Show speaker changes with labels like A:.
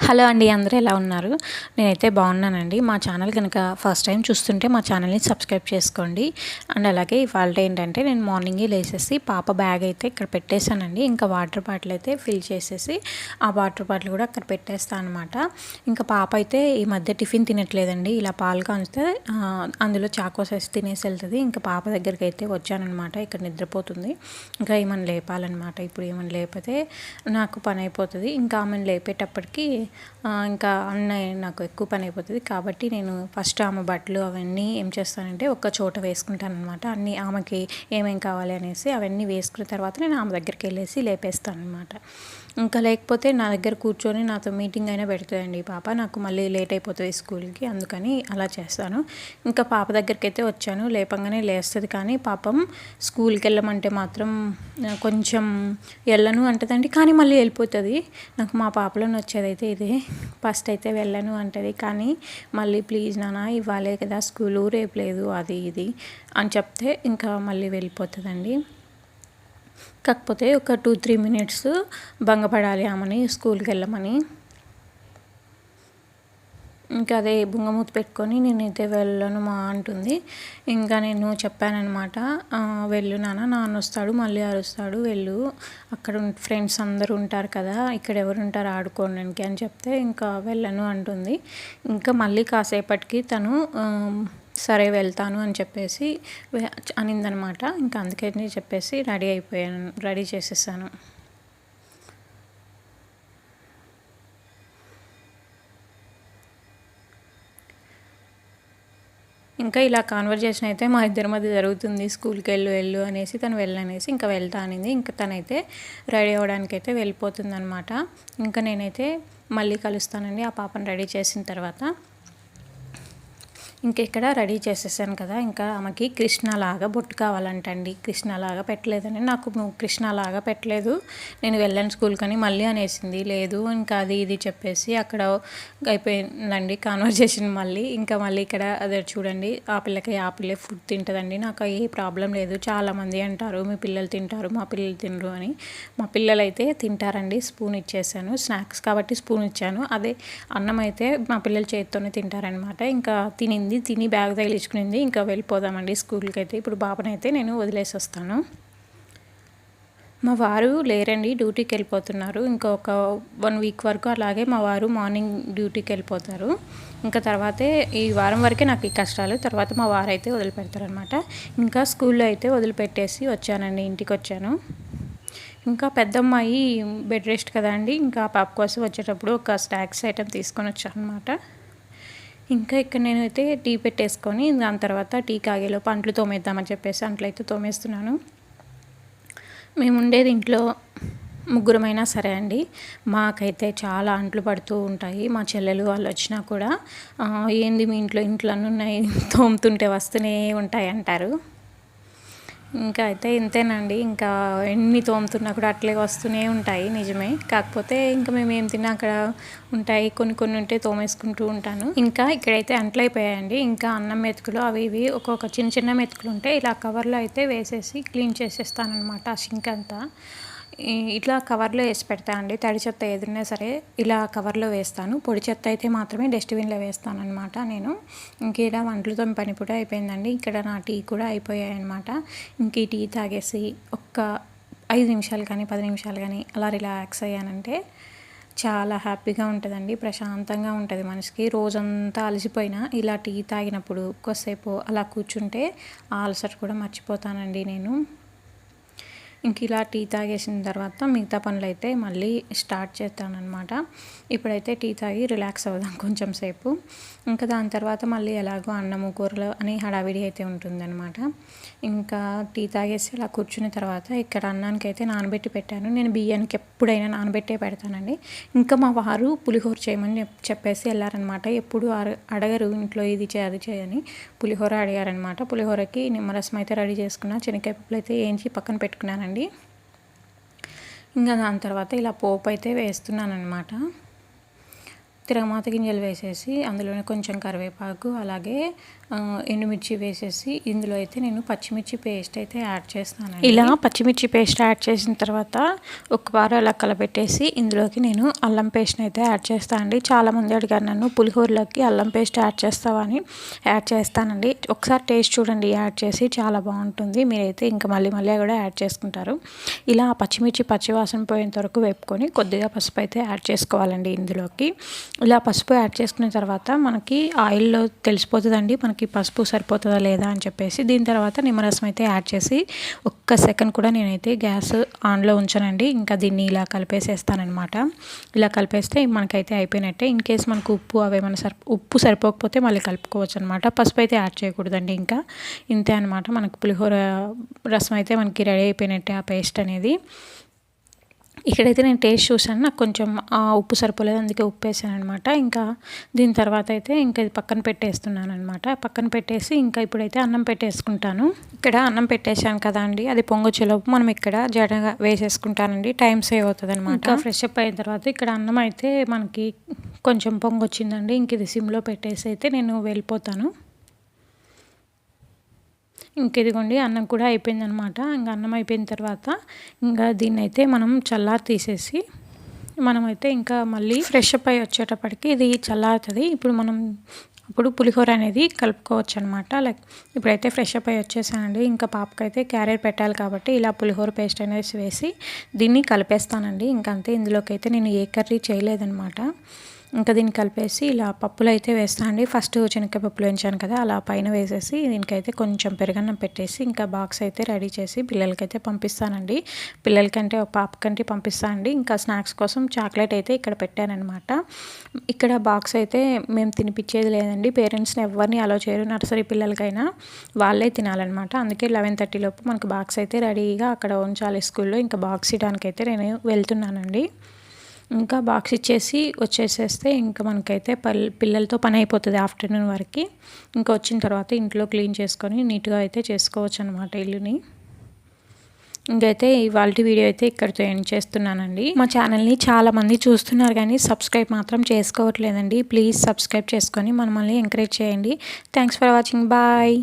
A: Hello అండి, అందరూ ఎలా ఉన్నారు? నేనైతే బాగున్నానండి. మా ఛానల్ కనుక ఫస్ట్ టైం చూస్తుంటే మా ఛానల్ని సబ్స్క్రైబ్ చేసుకోండి. అండ్ అలాగే ఇవాళ ఏంటంటే నేను మార్నింగే లేసేసి పాప బ్యాగ్ అయితే ఇక్కడ పెట్టేశానండి. ఇంకా వాటర్ బాటిల్ అయితే ఫిల్ చేసేసి ఆ వాటర్ బాటిల్ కూడా అక్కడ పెట్టేస్తాను అనమాట. ఇంకా పాప అయితే ఈ మధ్య టిఫిన్ తినట్లేదండి. ఇలా పాలు కాంచితే అందులో చాకోస్ వేసి తినేసి వెళ్తుంది. ఇంకా పాప దగ్గరికి అయితే వచ్చానమాట. ఇక్కడ నిద్రపోతుంది. ఇంకా ఏమని లేపాలన్నమాట. ఇప్పుడు ఏమని లేపితే నాకు పని అయిపోతుంది. ఇంకా ఆమెను లేపేటప్పటికి ఇంకా నాకు ఎక్కువ పని అయిపోతుంది. కాబట్టి నేను ఫస్ట్ ఆమె బట్టలు అవన్నీ ఏం చేస్తానంటే ఒక చోట వేసుకుంటాను అనమాట. అన్నీ ఆమెకి ఏమేం కావాలి అనేసి అవన్నీ వేసుకున్న తర్వాత నేను ఆమె దగ్గరికి వెళ్ళేసి లేపేస్తాను అనమాట. ఇంకా లేకపోతే నా దగ్గర కూర్చొని నాతో మీటింగ్ అయినా పెడుతుందండి పాప. నాకు మళ్ళీ లేట్ అయిపోతుంది స్కూల్కి, అందుకని అలా చేస్తాను. ఇంకా పాప దగ్గరికి అయితే వచ్చాను. లేపంగానే లేస్తుంది, కానీ పాపం స్కూల్కి వెళ్ళమంటే మాత్రం కొంచెం వెళ్ళను అంటదండి, కానీ మళ్ళీ వెళ్ళిపోతుంది. నాకు మా పాపలో వచ్చేదైతే ఇదే. ఫస్ట్ అయితే వెళ్ళను అంటది, కానీ మళ్ళీ ప్లీజ్ నాన్న ఇవ్వాలే కదా స్కూలు, రేపు లేదు అది ఇది అని చెప్తే ఇంకా మళ్ళీ వెళ్ళిపోతుందండి. కాకపోతే ఒక 2-3 మినిట్స్ భంగపడాలి ఆమెని స్కూల్కి వెళ్ళమని. ఇంకా అదే బుంగమూతి పెట్టుకొని నేనైతే వెళ్ళను మా అంటుంది. ఇంకా నేను చెప్పానమాట, వెళ్ళు నాన్న వస్తాడు మళ్ళీ అరుస్తాడు, వెళ్ళు, అక్కడ ఫ్రెండ్స్ అందరూ ఉంటారు కదా, ఇక్కడ ఎవరు ఉంటారు ఆడుకోవడానికి అని చెప్తే ఇంకా వెళ్ళను అంటుంది. ఇంకా మళ్ళీ కాసేపటికి తను సరే వెళ్తాను అని చెప్పేసి అనిందనమాట. ఇంకా అందుకని చెప్పేసి రెడీ చేసేసాను. ఇంకా ఇలా కాన్వర్జేషన్ అయితే మా ఇద్దరి మధ్య జరుగుతుంది. స్కూల్కి వెళ్ళు అనేసి, తను వెళ్ళనేసి ఇంకా వెళ్తా అనింది. ఇంకా తనైతే రెడీ అవ్వడానికి అయితే వెళ్ళిపోతుంది అనమాట. ఇంకా నేనైతే మళ్ళీ కలుస్తానండి ఆ పాపను రెడీ చేసిన తర్వాత. ఇంక ఇక్కడ రెడీ చేసేసాను కదా, ఇంకా ఆమెకి కృష్ణలాగా బొట్టు కావాలంటండి. కృష్ణలాగా పెట్టలేదని, నాకు నువ్వు కృష్ణలాగా పెట్టలేదు, నేను వెళ్ళాను స్కూల్ కానీ మళ్ళీ అనేసింది. లేదు ఇంకా అది ఇది చెప్పేసి అక్కడ అయిపోయిందండి కాన్వర్జేషన్. మళ్ళీ ఇక్కడ అదే చూడండి, ఆ పిల్లే ఫుడ్ తింటుందండి, నాకు ఏ ప్రాబ్లం లేదు. చాలామంది అంటారు మీ పిల్లలు తింటారు, మా పిల్లలు తినరు అని. మా పిల్లలు అయితే తింటారండి. స్పూన్ ఇచ్చేసాను, స్నాక్స్ కాబట్టి స్పూన్ ఇచ్చాను. అదే అన్నం అయితే మా పిల్లలు చేతితోనే తింటారనమాట. ఇంకా తిని బ్యాగ్ తగిలించుకునింది. ఇంకా వెళ్ళిపోదామండి స్కూల్కి అయితే. ఇప్పుడు బాబునైతే నేను వదిలేసి వస్తాను. మా వారు లేరండి, డ్యూటీకి వెళ్ళిపోతున్నారు. ఇంకా ఒక 1 వీక్ వరకు అలాగే మా వారు మార్నింగ్ డ్యూటీకి వెళ్ళిపోతారు. ఇంకా తర్వాతే ఈ వారం వరకే నాకు ఈ కష్టాలు, తర్వాత మా వారు అయితే వదిలిపెడతారనమాట. ఇంకా స్కూల్లో అయితే వదిలిపెట్టేసి వచ్చానండి, ఇంటికి వచ్చాను. ఇంకా పెద్దమ్మాయి బెడ్ రెస్ట్ కదా అండి, ఇంకా పాప కోసం వచ్చేటప్పుడు ఒక స్నాక్స్ ఐటెం తీసుకొని వచ్చాను అనమాట. ఇంకా ఇక్కడ నేనైతే టీ పెట్టేసుకొని దాని తర్వాత టీ కాగేలోపు అంట్లు తోమేద్దామని చెప్పేసి అంట్లయితే తోమేస్తున్నాను. మేము ఉండేది ఇంట్లో ముగ్గురమైనా సరే అండి, మాకైతే చాలా అంట్లు పడుతూ ఉంటాయి. మా చెల్లెలు వాళ్ళు వచ్చినా కూడా ఏంది మీ ఇంట్లో అన్నీ ఉన్నాయి, తోముతుంటే వస్తూనే ఉంటాయి అంటారు. ఇంకా అయితే ఇంతేనండి, ఇంకా ఎన్ని తోముతున్నా కూడా అట్లే వస్తూనే ఉంటాయి. నిజమే, కాకపోతే ఇంకా మేము ఏం తిన్నా అక్కడ ఉంటాయి, కొన్ని ఉంటే తోమేసుకుంటూ ఉంటాను. ఇంకా ఇక్కడైతే అంట్లు అయిపోయాయండి. ఇంకా అన్నం మెతుకులు అవి ఇవి ఒక్కొక్క చిన్న మెతుకులు ఉంటే ఇలా కవర్లో అయితే వేసేసి క్లీన్ చేసేస్తాను అనమాట. ఆ సింక్ అంతా ఇట్లా కవర్లో వేసి పెడతా అండి. తడి చెత్త ఏదైనా సరే ఇలా కవర్లో వేస్తాను, పొడి చెత్త అయితే మాత్రమే డస్ట్బిన్లో వేస్తాను అనమాట నేను. ఇంక ఇలా వంటలతో పని కూడా అయిపోయిందండి. ఇక్కడ నా టీ కూడా అయిపోయాయి అనమాట. ఇంక ఈ టీ తాగేసి ఒక్క 5 నిమిషాలు కానీ 10 నిమిషాలు కానీ అలా రిలాక్స్ అయ్యానంటే చాలా హ్యాపీగా ఉంటుందండి, ప్రశాంతంగా ఉంటుంది మనసుకి. రోజంతా అలసిపోయినా ఇలా టీ తాగినప్పుడు కొద్దిసేపు అలా కూర్చుంటే ఆ అలసట కూడా మర్చిపోతానండి నేను. ఇంక ఇలా టీ తాగేసిన తర్వాత మిగతా పనులు అయితే మళ్ళీ స్టార్ట్ చేస్తానన్నమాట. ఇప్పుడైతే టీ తాగి రిలాక్స్ అవుదాం కొంచెం సేపు. ఇంకా దాని తర్వాత మళ్ళీ ఎలాగో అన్నము కూరలు అని హడావిడి అయితే ఉంటుందన్నమాట. ఇంకా టీ తాగేసి అలా కూర్చున్న తర్వాత ఇక్కడ అన్నానికి అయితే నానబెట్టి పెట్టాను. నేను బియ్యానికి ఎప్పుడైనా నానబెట్టే పెడతానండి. ఇంకా మా వారు పులిహోర చేయమని చెప్పేసి వెళ్ళారనమాట. ఎప్పుడు అడగరు ఇంట్లో ఇది చేయి అది చేయని, పులిహోర అడిగారనమాట. పులిహోరకి నిమ్మరసం అయితే రెడీ చేసుకున్నా, శనగకాయ పప్పులు అయితే వేయించి పక్కన పెట్టుకున్నానండి. ఇంకా దాని తర్వాత ఇలా పోపు అయితే వేస్తున్నాను అనమాట. తిరగమాత గింజలు వేసేసి అందులోనే కొంచెం కరివేపాకు అలాగే ఎండుమిర్చి వేసేసి ఇందులో అయితే నేను పచ్చిమిర్చి పేస్ట్ అయితే యాడ్ చేస్తాను. ఇలా పచ్చిమిర్చి పేస్ట్ యాడ్ చేసిన తర్వాత ఒక వారం అలా కలపెట్టేసి ఇందులోకి నేను అల్లం పేస్ట్ని అయితే యాడ్ చేస్తాను అండి. చాలామంది అడిగారు నన్ను పులిహోరలోకి అల్లం పేస్ట్ యాడ్ చేస్తావా అని. యాడ్ చేస్తానండి. ఒకసారి టేస్ట్ చూడండి యాడ్ చేసి, చాలా బాగుంటుంది. మీరైతే ఇంకా మళ్ళీ కూడా యాడ్ చేసుకుంటారు. ఇలా పచ్చిమిర్చి పచ్చివాసన పోయేంత వరకు వేపుకొని కొద్దిగా పసుపు అయితే యాడ్ చేసుకోవాలండి ఇందులోకి. ఇలా పసుపు యాడ్ చేసుకున్న తర్వాత మనకి ఆయిల్లో తెలిసిపోతుందండి మనకి పసుపు సరిపోతుందా లేదా అని చెప్పేసి. దీని తర్వాత నిమ్మరసం అయితే యాడ్ చేసి ఒక్క సెకండ్ కూడా నేనైతే గ్యాస్ ఆన్లో ఉంచానండి. ఇంకా దీన్ని ఇలా కలిపేసేస్తానమాట. ఇలా కలిపేస్తే మనకైతే అయిపోయినట్టే. ఇన్ కేస్ మనకు ఉప్పు సరిపోకపోతే మళ్ళీ కలుపుకోవచ్చు అనమాట. పసుపు అయితే యాడ్ చేయకూడదండి. ఇంకా ఇంతే అనమాట. మనకు పులిహోర రసం అయితే మనకి రెడీ అయిపోయినట్టే ఆ పేస్ట్ అనేది. ఇక్కడైతే నేను టేస్ట్ చూసాను, నాకు కొంచెం ఉప్పు సరిపోలేదు, అందుకే ఉప్పు వేసాను అనమాట. ఇంకా దీని తర్వాత అయితే ఇంకా ఇది పక్కన పెట్టేస్తున్నాను అనమాట. పక్కన పెట్టేసి ఇంకా ఇప్పుడైతే అన్నం పెట్టేసుకుంటాను. ఇక్కడ అన్నం పెట్టేశాను కదా అండి, అది పొంగొచ్చేలోపు మనం ఇక్కడ జడగా వేసేసుకుంటానండి. టైం సేవ్ అవుతుంది అనమాట. ఇంకా ఫ్రెష్ అప్ అయిన తర్వాత ఇక్కడ అన్నం అయితే మనకి కొంచెం పొంగొచ్చిందండి. ఇంక ఇది సిమ్లో పెట్టేసి అయితే నేను వెళ్ళిపోతాను. ఇంక ఇదిగోండి అన్నం కూడా అయిపోయిందనమాట. ఇంకా అన్నం అయిపోయిన తర్వాత ఇంకా దీన్ని అయితే మనం చల్లారి తీసేసి మనమైతే ఇంకా మళ్ళీ ఫ్రెష్ అప్ అయ్యి వచ్చేటప్పటికి ఇది చల్లారుతుంది. ఇప్పుడు పులిహోర అనేది కలుపుకోవచ్చు అనమాట. లైక్ ఇప్పుడైతే ఫ్రెష్ అప్ అయ్యి వచ్చేసానండి. ఇంకా పాపకైతే క్యారియర్ పెట్టాలి కాబట్టి ఇలా పులిహోర పేస్ట్ అనేది వేసి దీన్ని కలిపేస్తానండి. ఇంకా అంతే. ఇందులోకి అయితే నేను ఏ కర్రీ చేయలేదనమాట. ఇంకా దీన్ని కలిపేసి ఇలా పప్పులు అయితే వేస్తాను అండి. ఫస్ట్ శనగకాయ పప్పులు వేయించాను కదా, అలా పైన వేసేసి దీనికైతే కొంచెం పెరుగన్నం పెట్టేసి ఇంకా బాక్స్ అయితే రెడీ చేసి పిల్లలకైతే పంపిస్తానండి. పిల్లలకంటే ఒక పాపకంటే పంపిస్తాను అండి. ఇంకా స్నాక్స్ కోసం చాక్లెట్ అయితే ఇక్కడ పెట్టానమాట. ఇక్కడ బాక్స్ అయితే మేము తినిపించేది లేదండి. పేరెంట్స్ని ఎవరిని అలో చేయరు. నర్సరీ పిల్లలకైనా వాళ్ళే తినాలన్నమాట. అందుకే 11:30 లోపు మనకు బాక్స్ అయితే రెడీగా అక్కడ ఉంచాలి స్కూల్లో. ఇంకా బాక్స్ ఇవ్వడానికైతే నేను వెళ్తున్నానండి. ఇంకా బాక్స్ ఇచ్చేసి వచ్చేసేస్తే ఇంకా మనకైతే పిల్లలతో పని అయిపోతుంది ఆఫ్టర్నూన్ వరకు. ఇంకా వచ్చిన తర్వాత ఇంట్లో క్లీన్ చేసుకొని నీట్గా అయితే చేసుకోవచ్చు అనమాట ఇల్లుని. ఇంకైతే ఇవాళ వీడియో అయితే ఇక్కడితో ఎండ్ చేస్తున్నానండి. మా ఛానల్ని చాలామంది చూస్తున్నారు కానీ సబ్స్క్రైబ్ మాత్రం చేసుకోవట్లేదండి. ప్లీజ్ సబ్స్క్రైబ్ చేసుకొని మనల్ని ఎంకరేజ్ చేయండి. Thanks for watching. బాయ్.